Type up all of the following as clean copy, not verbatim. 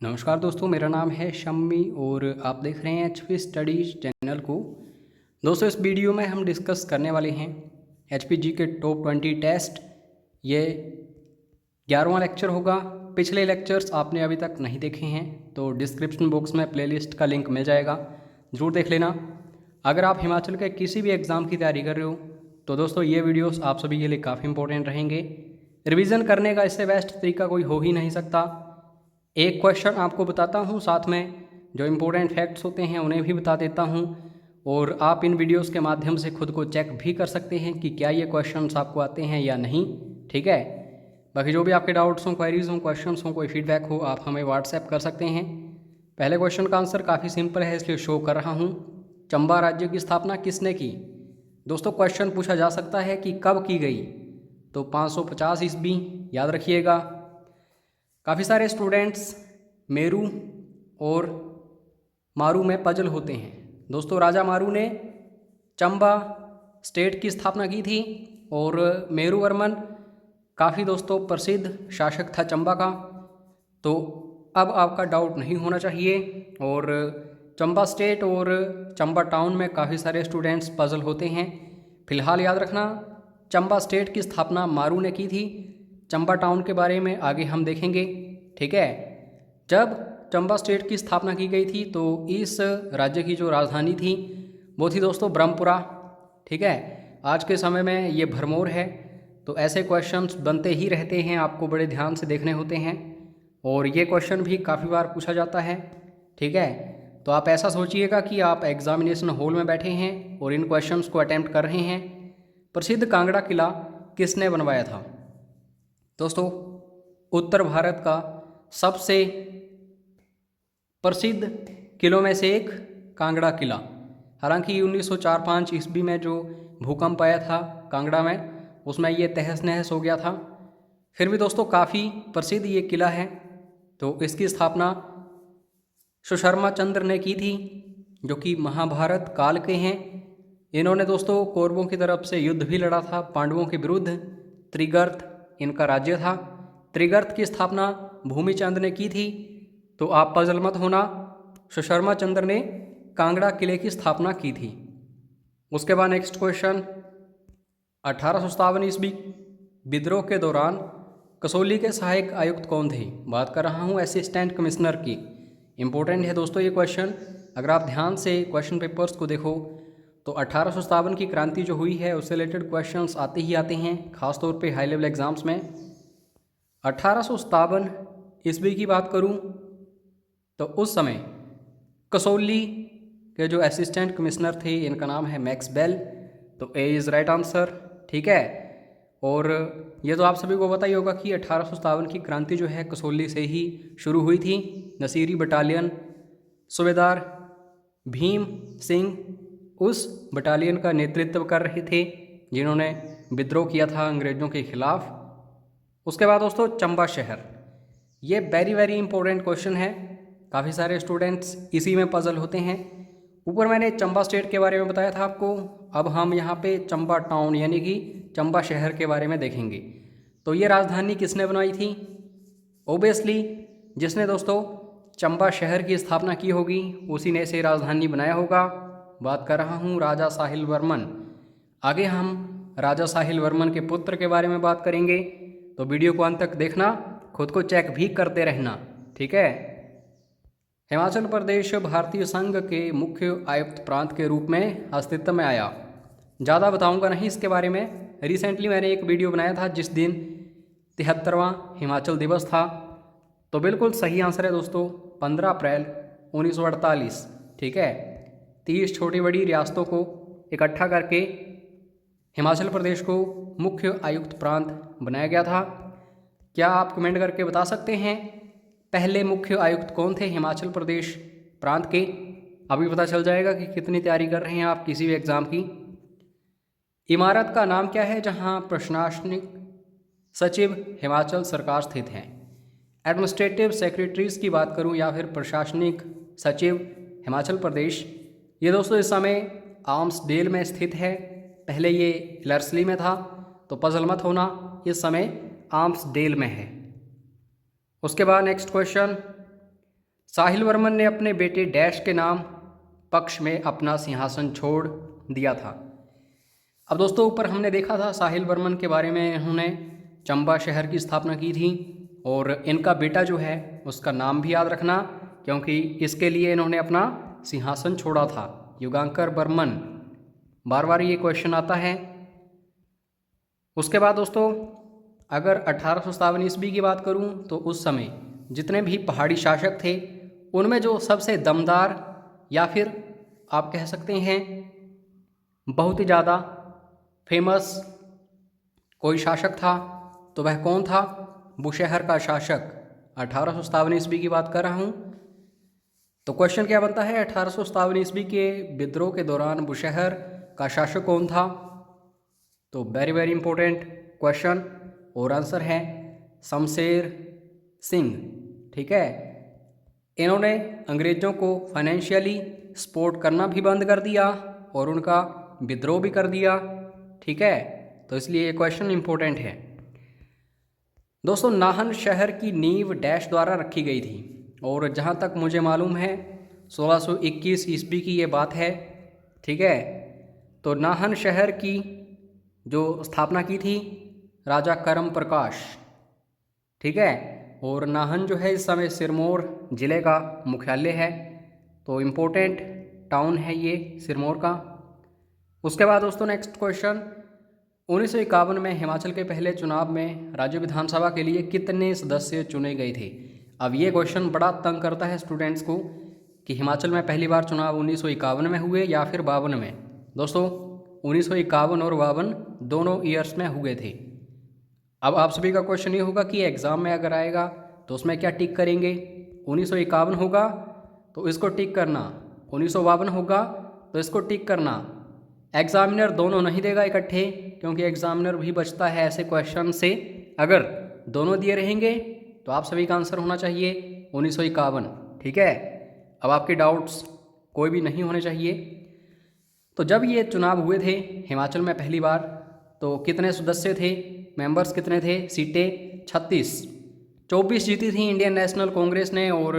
नमस्कार दोस्तों, मेरा नाम है शम्मी और आप देख रहे हैं एचपी स्टडीज चैनल को। दोस्तों, इस वीडियो में हम डिस्कस करने वाले हैं एचपी जी के टॉप 20 टेस्ट। ये 11वां लेक्चर होगा। पिछले लेक्चर्स आपने अभी तक नहीं देखे हैं तो डिस्क्रिप्शन बॉक्स में प्लेलिस्ट का लिंक मिल जाएगा, ज़रूर देख लेना। अगर आप हिमाचल के किसी भी एग्ज़ाम की तैयारी कर रहे हो तो दोस्तों ये वीडियोस आप सभी के लिए काफ़ी इंपॉर्टेंट रहेंगे। रिवीजन करने का इससे बेस्ट तरीका कोई हो ही नहीं सकता। एक क्वेश्चन आपको बताता हूँ, साथ में जो इम्पोर्टेंट फैक्ट्स होते हैं उन्हें भी बता देता हूँ, और आप इन वीडियोस के माध्यम से खुद को चेक भी कर सकते हैं कि क्या ये क्वेश्चंस आपको आते हैं या नहीं। ठीक है, बाकी जो भी आपके डाउट्स हों, क्वेरीज हों, क्वेश्चंस हों, कोई फीडबैक हो, आप हमें व्हाट्सएप कर सकते हैं। पहले क्वेश्चन का आंसर काफ़ी सिंपल है, इसलिए शो कर रहा हूँ। चंबा राज्य की स्थापना किसने की? दोस्तों, क्वेश्चन पूछा जा सकता है कि कब की गई, तो 550 ईस्वी, याद रखिएगा। काफ़ी सारे स्टूडेंट्स मेरू और मारू में पजल होते हैं। दोस्तों, राजा मारू ने चंबा स्टेट की स्थापना की थी और मेरुवर्मन काफ़ी दोस्तों प्रसिद्ध शासक था चंबा का। तो अब आपका डाउट नहीं होना चाहिए। और चंबा स्टेट और चंबा टाउन में काफ़ी सारे स्टूडेंट्स पजल होते हैं। फिलहाल याद रखना, चंबा स्टेट की स्थापना मारू ने की थी। चंबा टाउन के बारे में आगे हम देखेंगे। ठीक है, जब चंबा स्टेट की स्थापना की गई थी तो इस राज्य की जो राजधानी थी वो थी दोस्तों ब्रह्मपुरा। ठीक है, आज के समय में ये भरमौर है। तो ऐसे क्वेश्चंस बनते ही रहते हैं, आपको बड़े ध्यान से देखने होते हैं, और ये क्वेश्चन भी काफ़ी बार पूछा जाता है। ठीक है, तो आप ऐसा सोचिएगा कि आप एग्जामिनेशन हॉल में बैठे हैं और इन क्वेश्चंस को अटेम्प्ट कर रहे हैं। प्रसिद्ध कांगड़ा किला किसने बनवाया था? दोस्तों, उत्तर भारत का सबसे प्रसिद्ध किलों में से एक कांगड़ा किला। हालांकि 1904-05 ईस्वी में जो भूकंप आया था कांगड़ा में, उसमें ये तहस नहस हो गया था। फिर भी दोस्तों काफ़ी प्रसिद्ध ये किला है। तो इसकी स्थापना सुशर्मा चंद्र ने की थी, जो कि महाभारत काल के हैं। इन्होंने दोस्तों कौरवों की तरफ से युद्ध भी लड़ा था पांडवों के विरुद्ध। त्रिगर्त इनका राज्य था। त्रिगर्त की स्थापना भूमिचंद ने की थी। तो आप पजल मत होना, सुशर्मा चंद्र ने कांगड़ा किले की स्थापना की थी। उसके बाद नेक्स्ट क्वेश्चन, 1857 ईस्वी विद्रोह के दौरान कसौली के सहायक आयुक्त कौन थे? बात कर रहा हूँ असिस्टेंट कमिश्नर की। इंपॉर्टेंट है दोस्तों ये क्वेश्चन। अगर आप ध्यान से क्वेश्चन पेपर्स को देखो तो 1857 की क्रांति जो हुई है उससे रिलेटेड क्वेश्चंस आते ही आते हैं, खासतौर पे हाई लेवल एग्जाम्स में। 1857 ईस्वी की बात करूं तो उस समय कसौली के जो असिस्टेंट कमिश्नर थे इनका नाम है मैक्स बेल। तो ए इज़ राइट आंसर। ठीक है, और ये तो आप सभी को पता ही होगा कि 1857 की क्रांति जो है कसौली से ही शुरू हुई थी। नसीरी बटालियन सूबेदार भीम सिंह उस बटालियन का नेतृत्व कर रहे थे जिन्होंने विद्रोह किया था अंग्रेज़ों के खिलाफ। उसके बाद दोस्तों चंबा शहर, ये वेरी वेरी इंपॉर्टेंट क्वेश्चन है। काफ़ी सारे स्टूडेंट्स इसी में पजल होते हैं। ऊपर मैंने चंबा स्टेट के बारे में बताया था आपको, अब हम यहाँ पे चंबा टाउन यानी कि चंबा शहर के बारे में देखेंगे। तो ये राजधानी किसने बनाई थी? ओबियसली जिसने दोस्तों चंबा शहर की स्थापना की होगी उसी ने इसे राजधानी बनाया होगा। बात कर रहा हूँ राजा साहिल वर्मन। आगे हम राजा साहिल वर्मन के पुत्र के बारे में बात करेंगे, तो वीडियो को अंत तक देखना, खुद को चेक भी करते रहना। ठीक है, हिमाचल प्रदेश भारतीय संघ के मुख्य आयुक्त प्रांत के रूप में अस्तित्व में आया। ज़्यादा बताऊंगा नहीं इसके बारे में। रिसेंटली मैंने एक वीडियो बनाया था जिस दिन 73वां हिमाचल दिवस था। तो बिल्कुल सही आंसर है दोस्तों 15 अप्रैल 1948। ठीक है, 30 छोटी बड़ी रियासतों को इकट्ठा करके हिमाचल प्रदेश को मुख्य आयुक्त प्रांत बनाया गया था। क्या आप कमेंट करके बता सकते हैं पहले मुख्य आयुक्त कौन थे हिमाचल प्रदेश प्रांत के? अभी पता चल जाएगा कि कितनी तैयारी कर रहे हैं आप किसी भी एग्ज़ाम की। इमारत का नाम क्या है जहां प्रशासनिक सचिव हिमाचल सरकार स्थित हैं? एडमिनिस्ट्रेटिव सेक्रेटरीज की बात करूं या फिर प्रशासनिक सचिव हिमाचल प्रदेश, ये दोस्तों इस समय आर्म्सडेल में स्थित है। पहले ये लर्सली में था, तो पजल मत होना, इस समय आर्म्सडेल में है। उसके बाद नेक्स्ट क्वेश्चन, साहिल वर्मन ने अपने बेटे डैश के नाम पक्ष में अपना सिंहासन छोड़ दिया था। अब दोस्तों ऊपर हमने देखा था साहिल वर्मन के बारे में, इन्होंने चंबा शहर की स्थापना की थी और इनका बेटा जो है उसका नाम भी याद रखना, क्योंकि इसके लिए इन्होंने अपना सिंहासन छोड़ा था, युगांकर बर्मन। बार बार ये क्वेश्चन आता है। उसके बाद दोस्तों अगर 1857 ईस्वी की बात करूं तो उस समय जितने भी पहाड़ी शासक थे उनमें जो सबसे दमदार या फिर आप कह सकते हैं बहुत ही ज़्यादा फेमस कोई शासक था तो वह कौन था? बुशहर का शासक। 1857 ईस्वी की बात कर रहा हूँ। तो क्वेश्चन क्या बनता है? 1857 ईस्वी के विद्रोह के दौरान बुशहर का शासक कौन था? तो वेरी वेरी इंपॉर्टेंट क्वेश्चन और आंसर है शमशेर सिंह। ठीक है, इन्होंने अंग्रेज़ों को फाइनेंशियली सपोर्ट करना भी बंद कर दिया और उनका विद्रोह भी कर दिया। ठीक है, तो इसलिए ये क्वेश्चन इंपॉर्टेंट है। दोस्तों नाहन शहर की नींव डैश द्वारा रखी गई थी और जहाँ तक मुझे मालूम है 1621 ईस्वी की ये बात है। ठीक है, तो नाहन शहर की जो स्थापना की थी राजा करम प्रकाश। ठीक है, और नाहन जो है इस समय सिरमौर ज़िले का मुख्यालय है, तो इम्पोर्टेंट टाउन है ये सिरमौर का। उसके बाद दोस्तों नेक्स्ट क्वेश्चन, 1951 में हिमाचल के पहले चुनाव में राज्य विधानसभा के लिए कितने सदस्य चुने गए थे? अब ये क्वेश्चन बड़ा तंग करता है स्टूडेंट्स को कि हिमाचल में पहली बार चुनाव 1951 में हुए या फिर 52 में। दोस्तों 1951 और 52 दोनों ईयर्स में हुए थे। अब आप सभी का क्वेश्चन ये होगा कि एग्ज़ाम में अगर आएगा तो उसमें क्या टिक करेंगे? 1951 होगा तो इसको टिक करना, 1952 होगा तो इसको टिक करना। एग्जामिनर दोनों नहीं देगा इकट्ठे, क्योंकि एग्जामिनर भी बचता है ऐसे क्वेश्चन से। अगर दोनों दिए रहेंगे तो आप सभी का आंसर होना चाहिए 1951। ठीक है, अब आपके डाउट्स कोई भी नहीं होने चाहिए। तो जब ये चुनाव हुए थे हिमाचल में पहली बार तो कितने सदस्य थे, मेंबर्स कितने थे? सीटें 36। 24 जीती थी इंडियन नेशनल कांग्रेस ने और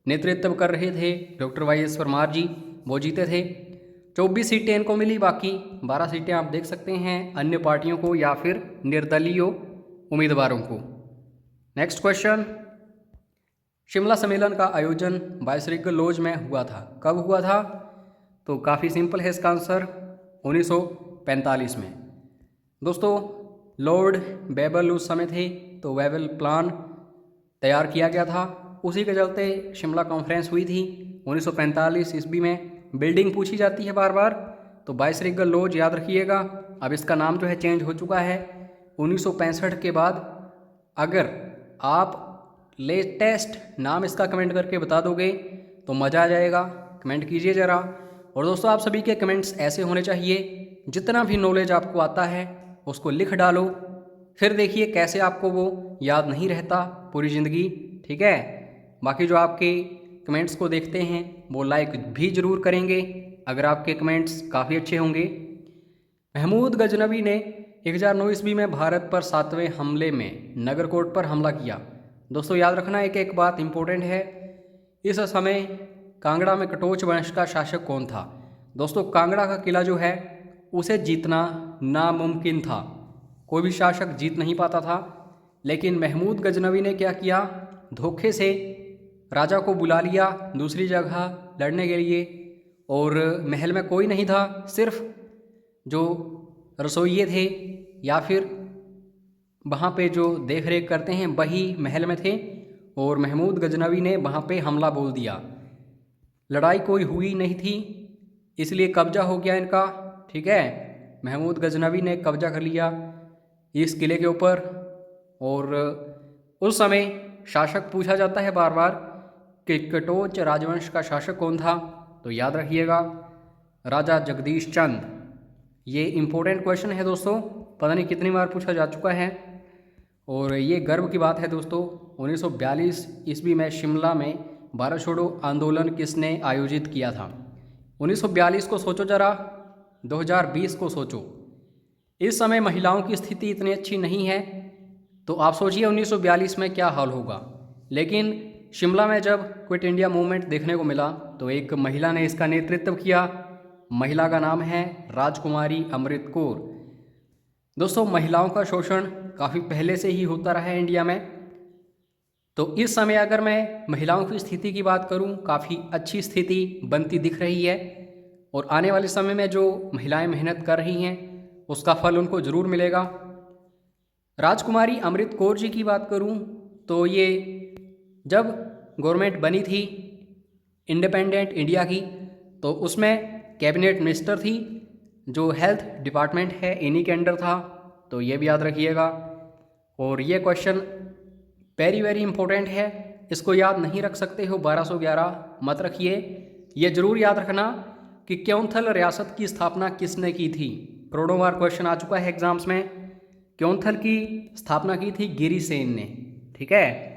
नेतृत्व कर रहे थे डॉक्टर वाई.एस. परमार जी, वो जीते थे। 24 सीटें इनको मिली, बाकी 12 सीटें आप देख सकते हैं अन्य पार्टियों को या फिर निर्दलीय उम्मीदवारों को। नेक्स्ट क्वेश्चन, शिमला सम्मेलन का आयोजन वाइसरेगल लॉज में हुआ था, कब हुआ था? तो काफ़ी सिंपल है इसका आंसर, 1945 में। दोस्तों लॉर्ड बेबल उस समय थे तो वेबल प्लान तैयार किया गया था, उसी के चलते शिमला कॉन्फ्रेंस हुई थी 1945 ईस्वी में। बिल्डिंग पूछी जाती है बार बार, तो वाइसरेगल लॉज याद रखिएगा। अब इसका नाम जो है चेंज हो चुका है 1965 के बाद। अगर आप लेटेस्ट नाम इसका कमेंट करके बता दोगे तो मज़ा आ जाएगा, कमेंट कीजिए ज़रा। और दोस्तों आप सभी के कमेंट्स ऐसे होने चाहिए, जितना भी नॉलेज आपको आता है उसको लिख डालो, फिर देखिए कैसे आपको वो याद नहीं रहता पूरी ज़िंदगी। ठीक है, बाकी जो आपके कमेंट्स को देखते हैं वो लाइक भी ज़रूर करेंगे अगर आपके कमेंट्स काफ़ी अच्छे होंगे। महमूद गजनवी ने 1009 ईस्वी में भारत पर 7वें हमले में नगरकोट पर हमला किया। दोस्तों याद रखना एक एक बात इंपॉर्टेंट है। इस समय कांगड़ा में कटोच वंश का शासक कौन था? दोस्तों कांगड़ा का किला जो है उसे जीतना नामुमकिन था, कोई भी शासक जीत नहीं पाता था। लेकिन महमूद गजनवी ने क्या किया, धोखे से राजा को बुला लिया दूसरी जगह लड़ने के लिए, और महल में कोई नहीं था, सिर्फ जो रसोइये थे या फिर वहाँ पे जो देख रेख करते हैं वही महल में थे, और महमूद गजनवी ने वहाँ पे हमला बोल दिया। लड़ाई कोई हुई नहीं थी, इसलिए कब्जा हो गया इनका। ठीक है, महमूद गजनवी ने कब्जा कर लिया इस किले के ऊपर। और उस समय शासक पूछा जाता है बार बार कि कटोच राजवंश का शासक कौन था, तो याद रखिएगा राजा जगदीश चंद। ये इम्पोर्टेंट क्वेश्चन है दोस्तों, पता नहीं कितनी बार पूछा जा चुका है। और ये गर्व की बात है दोस्तों, 1942 ईस्वी में शिमला में भारत छोड़ो आंदोलन किसने आयोजित किया था? 1942 को सोचो ज़रा, 2020 को सोचो। इस समय महिलाओं की स्थिति इतनी अच्छी नहीं है, तो आप सोचिए 1942 में क्या हाल होगा। लेकिन शिमला में जब क्विट इंडिया मूवमेंट देखने को मिला तो एक महिला ने इसका नेतृत्व किया। महिला का नाम है राजकुमारी अमृत कौर। दोस्तों, महिलाओं का शोषण काफ़ी पहले से ही होता रहा है इंडिया में। तो इस समय अगर मैं महिलाओं की स्थिति की बात करूं, काफ़ी अच्छी स्थिति बनती दिख रही है और आने वाले समय में जो महिलाएं मेहनत कर रही हैं उसका फल उनको ज़रूर मिलेगा। राजकुमारी अमृत कौर जी की बात करूं तो ये जब गवर्नमेंट बनी थी इंडिपेंडेंट इंडिया की, तो उसमें कैबिनेट मिनिस्टर थी। जो हेल्थ डिपार्टमेंट है इन्हीं के अंडर था, तो ये भी याद रखिएगा। और ये क्वेश्चन वेरी वेरी इंपॉर्टेंट है, इसको याद नहीं रख सकते हो 1211 मत रखिए। ये जरूर याद रखना कि क्योंथल रियासत की स्थापना किसने की थी। करोड़ों बार क्वेश्चन आ चुका है एग्जाम्स में। क्योंथल की स्थापना की थी गिरिसेन ने। ठीक है,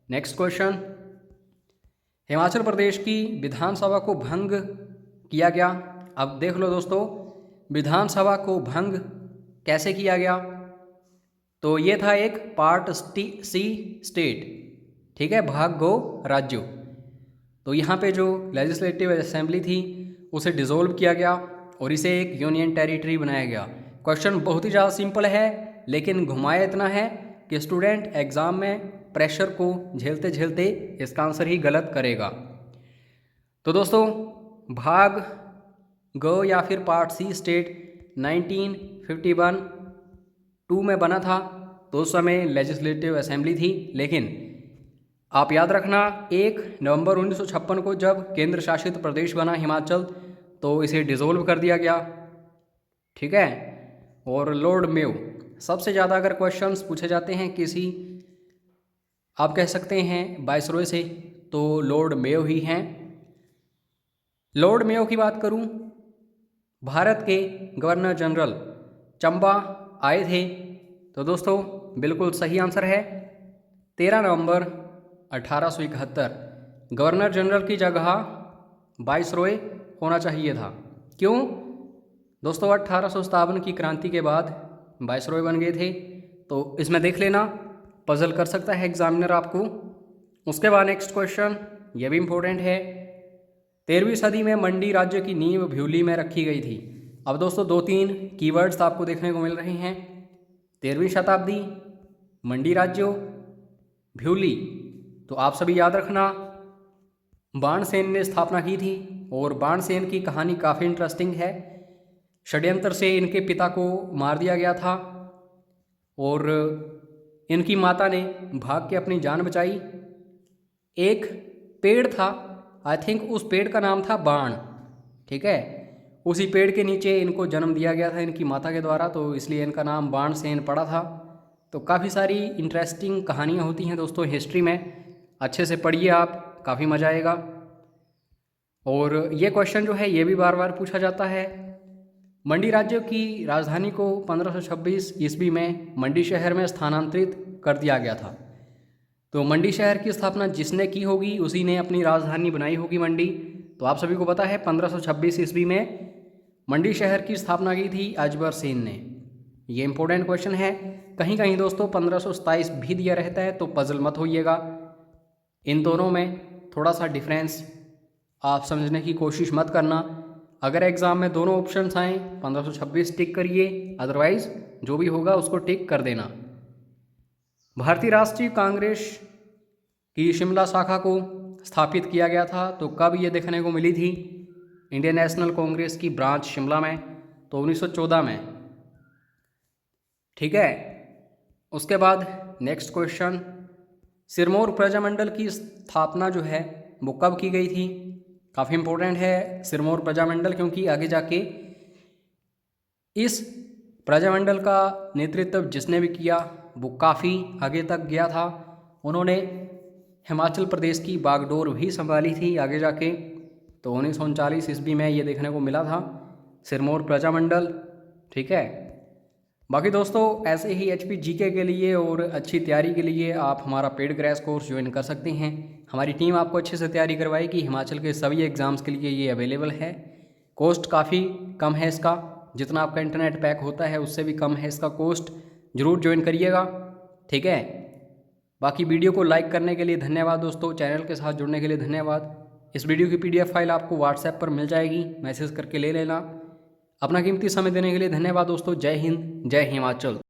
नेक्स्ट क्वेश्चन, हिमाचल प्रदेश की विधानसभा को भंग किया गया। अब देख लो दोस्तों, विधानसभा को भंग कैसे किया गया। तो ये था एक पार्ट सी स्टेट, ठीक है, भाग गो राज्यों। तो यहाँ पे जो लेजिस्लेटिव असेंबली थी उसे डिसॉल्व किया गया और इसे एक यूनियन टेरिटरी बनाया गया। क्वेश्चन बहुत ही ज़्यादा सिंपल है, लेकिन घुमाया इतना है कि स्टूडेंट एग्ज़ाम में प्रेशर को झेलते झेलते इसका आंसर ही गलत करेगा। तो दोस्तों, भाग ग या फिर पार्ट सी स्टेट 1951-2 में बना था। तो उस समय लेजिस्लेटिव असेंबली थी, लेकिन आप याद रखना 1 नवंबर 1956 को जब केंद्र शासित प्रदेश बना हिमाचल, तो इसे डिसॉल्व कर दिया गया। ठीक है, और लॉर्ड मेयो, सबसे ज़्यादा अगर क्वेश्चंस पूछे जाते हैं किसी, आप कह सकते हैं वाइसरॉय से, तो लॉर्ड मेयो ही हैं। लॉर्ड मेयो की बात करूं, भारत के गवर्नर जनरल चंबा आए थे। तो दोस्तों बिल्कुल सही आंसर है 13 नवंबर 1871। गवर्नर जनरल की जगह वाइसरॉय होना चाहिए था। क्यों दोस्तों? 1857 की क्रांति के बाद वाइसरॉय बन गए थे। तो इसमें देख लेना, पजल कर सकता है एग्जामिनर आपको। उसके बाद नेक्स्ट क्वेश्चन, ये भी इम्पोर्टेंट है। 13वीं सदी में मंडी राज्य की नींव भ्यूली में रखी गई थी। अब दोस्तों 2-3 कीवर्ड्स आपको देखने को मिल रहे हैं। 13वीं शताब्दी, मंडी राज्य, भ्यूली। तो आप सभी याद रखना, बाणसेन ने स्थापना की थी और बाणसेन की कहानी काफ़ी इंटरेस्टिंग है। षड्यंत्र से इनके पिता को मार दिया गया था और इनकी माता ने भाग के अपनी जान बचाई। एक पेड़ था, आई थिंक उस पेड़ का नाम था बाण। ठीक है, उसी पेड़ के नीचे इनको जन्म दिया गया था इनकी माता के द्वारा, तो इसलिए इनका नाम बाणसेन पड़ा था। तो काफ़ी सारी इंटरेस्टिंग कहानियाँ होती हैं दोस्तों हिस्ट्री में, अच्छे से पढ़िए आप, काफ़ी मज़ा आएगा। और ये क्वेश्चन जो है ये भी बार बार पूछा जाता है। मंडी राज्य की राजधानी को 1526 ईस्वी में मंडी शहर में स्थानांतरित कर दिया गया था। तो मंडी शहर की स्थापना जिसने की होगी उसी ने अपनी राजधानी बनाई होगी मंडी। तो आप सभी को पता है 1526 ईस्वी में मंडी शहर की स्थापना की थी अजबर सेन ने। ये इंपॉर्टेंट क्वेश्चन है। कहीं कहीं दोस्तों 1527 भी दिया रहता है, तो पजल मत होइएगा। इन दोनों में थोड़ा सा डिफरेंस आप समझने की कोशिश मत करना। अगर एग्ज़ाम में दोनों ऑप्शंस आएँ 1526 टिक करिए, अदरवाइज़ जो भी होगा उसको टिक कर देना। भारतीय राष्ट्रीय कांग्रेस की शिमला शाखा को स्थापित किया गया था। तो कब ये देखने को मिली थी इंडियन नेशनल कांग्रेस की ब्रांच शिमला में? तो 1914 में। ठीक है, उसके बाद नेक्स्ट क्वेश्चन, सिरमौर प्रजामंडल की स्थापना जो है वो कब की गई थी? काफ़ी इंपॉर्टेंट है सिरमौर प्रजामंडल, क्योंकि आगे जाके इस प्रजामंडल का नेतृत्व जिसने भी किया वो काफ़ी आगे तक गया था। उन्होंने हिमाचल प्रदेश की बागडोर भी संभाली थी आगे जाके। तो 1939 ईस्वी में ये देखने को मिला था सिरमौर प्रजामंडल। ठीक है, बाकी दोस्तों ऐसे ही HP GK के लिए और अच्छी तैयारी के लिए आप हमारा पेड क्रैश कोर्स ज्वाइन कर सकते हैं। हमारी टीम आपको अच्छे से तैयारी करवाएगी। हिमाचल के सभी एग्ज़ाम्स के लिए ये अवेलेबल है। कॉस्ट काफ़ी कम है इसका, जितना आपका इंटरनेट पैक होता है उससे भी कम है इसका कॉस्ट। ज़रूर ज्वाइन करिएगा। ठीक है, बाकी वीडियो को लाइक करने के लिए धन्यवाद दोस्तों, चैनल के साथ जुड़ने के लिए धन्यवाद। इस वीडियो की PDF फाइल आपको व्हाट्सएप पर मिल जाएगी, मैसेज करके ले लेना। अपना कीमती समय देने के लिए धन्यवाद दोस्तों। जय हिंद, जय हिमाचल।